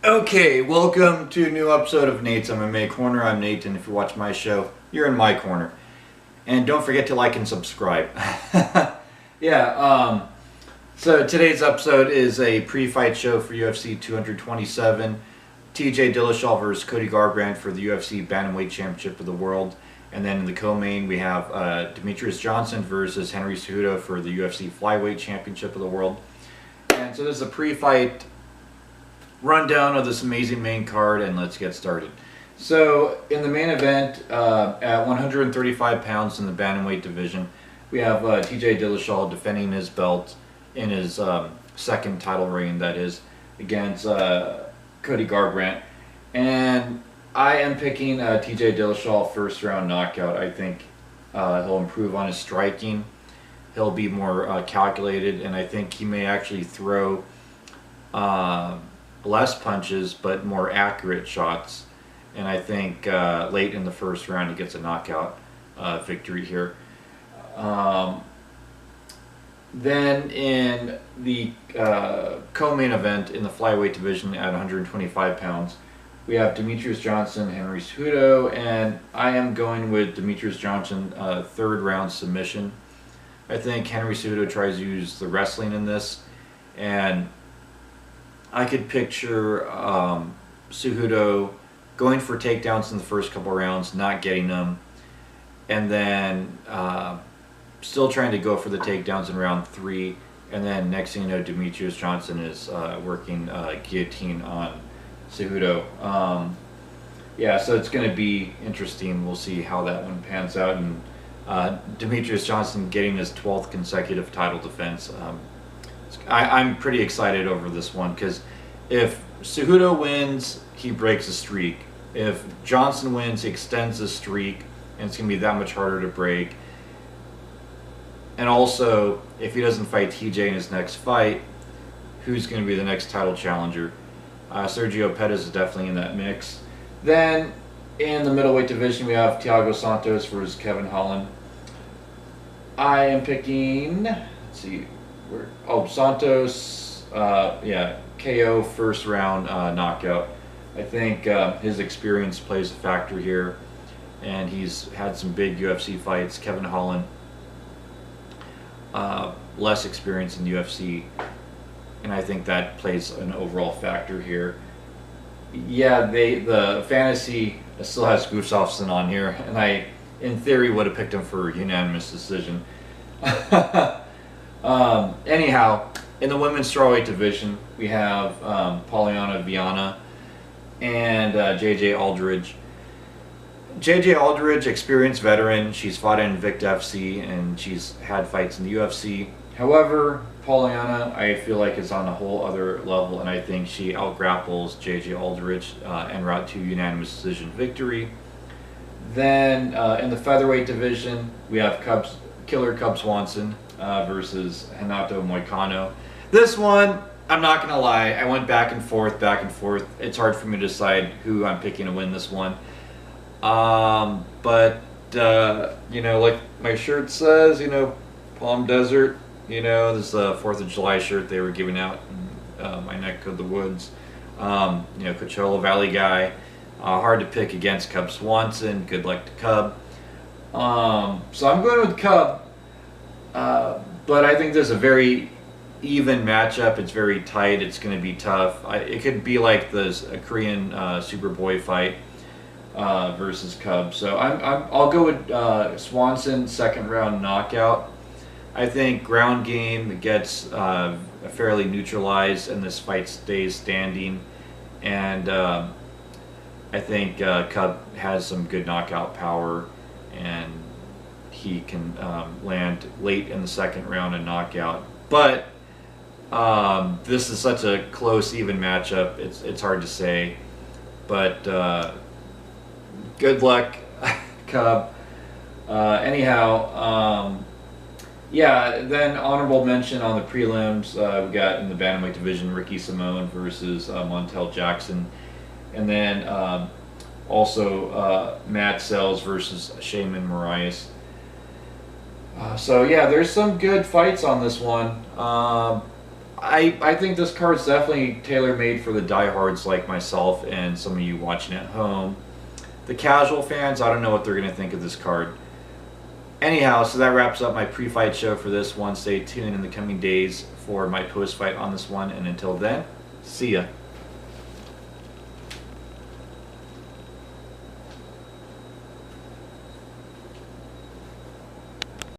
Okay, welcome to a new episode of Nate's MMA Corner. I'm Nate, and if you watch my show, you're in my corner. And don't forget to like and subscribe. So today's episode is a pre-fight show for UFC 227. TJ Dillashaw versus Cody Garbrandt for the UFC Bantamweight Championship of the World. And then in the co-main, we have Demetrius Johnson versus Henry Cejudo for the UFC Flyweight Championship of the World. And so this is a pre-fight rundown of this amazing main card, and let's get started. So in the main event, at 135 pounds in the bantamweight division, we have TJ Dillashaw defending his belt in his second title reign, that is, against Cody Garbrandt. And I am picking TJ Dillashaw first round knockout. I think he'll improve on his striking. He'll be more calculated, and I think he may actually throw less punches but more accurate shots, and I think late in the first round he gets a knockout victory here. Then in the co-main event in the flyweight division at 125 pounds, we have Demetrius Johnson, Henry Cejudo, and I am going with Demetrius Johnson third round submission. I think Henry Cejudo tries to use the wrestling in this, and I could picture Cejudo going for takedowns in the first couple rounds, not getting them, and then still trying to go for the takedowns in round 3, and then next thing you know, Demetrius Johnson is working guillotine on Cejudo. So it's going to be interesting. We'll see how that one pans out, and Demetrius Johnson getting his 12th consecutive title defense. I'm pretty excited over this one, because if Cejudo wins, he breaks a streak. If Johnson wins, he extends the streak, and it's going to be that much harder to break. And also, if he doesn't fight TJ in his next fight, who's going to be the next title challenger? Sergio Pettis is definitely in that mix. Then, in the middleweight division, we have Thiago Santos versus Kevin Holland. I am picking, let's see, Santos, KO first round knockout. I think his experience plays a factor here, and he's had some big UFC fights. Kevin Holland, less experience in UFC, and I think that plays an overall factor here. Yeah, the fantasy still has Gustafsson on here, and I, in theory, would have picked him for unanimous decision. Anyhow, in the women's strawweight division, we have Polyana Viana and JJ Aldridge. JJ Aldridge, experienced veteran. She's fought in Invicta FC, and she's had fights in the UFC. However, Polyana, I feel like, is on a whole other level, and I think she outgrapples JJ Aldridge en route to unanimous decision victory. Then in the featherweight division, we have Killer Cub Swanson versus Renato Moicano. This one, I'm not going to lie, I went back and forth. It's hard for me to decide who I'm picking to win this one. Like my shirt says, Palm Desert, this is the 4th of July shirt they were giving out in my neck of the woods. Coachella Valley guy. Hard to pick against Cub Swanson. Good luck to Cub. So I'm going with Cub. But I think there's a very even matchup. It's very tight. It's going to be tough. It could be like a Korean Superboy fight versus Cub. So I'll go with Swanson second round knockout. I think ground game gets fairly neutralized, and this fight stays standing. And I think Cub has some good knockout power, and he can land late in the second round and knockout. But this is such a close, even matchup. It's hard to say. But good luck, Cub. Then honorable mention on the prelims, we got in the bantamweight division Ricky Simone versus Montel Jackson. And then also Matt Sells versus Shaman Moraes. There's some good fights on this one. I think this card's definitely tailor-made for the diehards like myself and some of you watching at home. The casual fans, I don't know what they're going to think of this card. Anyhow, so that wraps up my pre-fight show for this one. Stay tuned in the coming days for my post-fight on this one, and until then, see ya.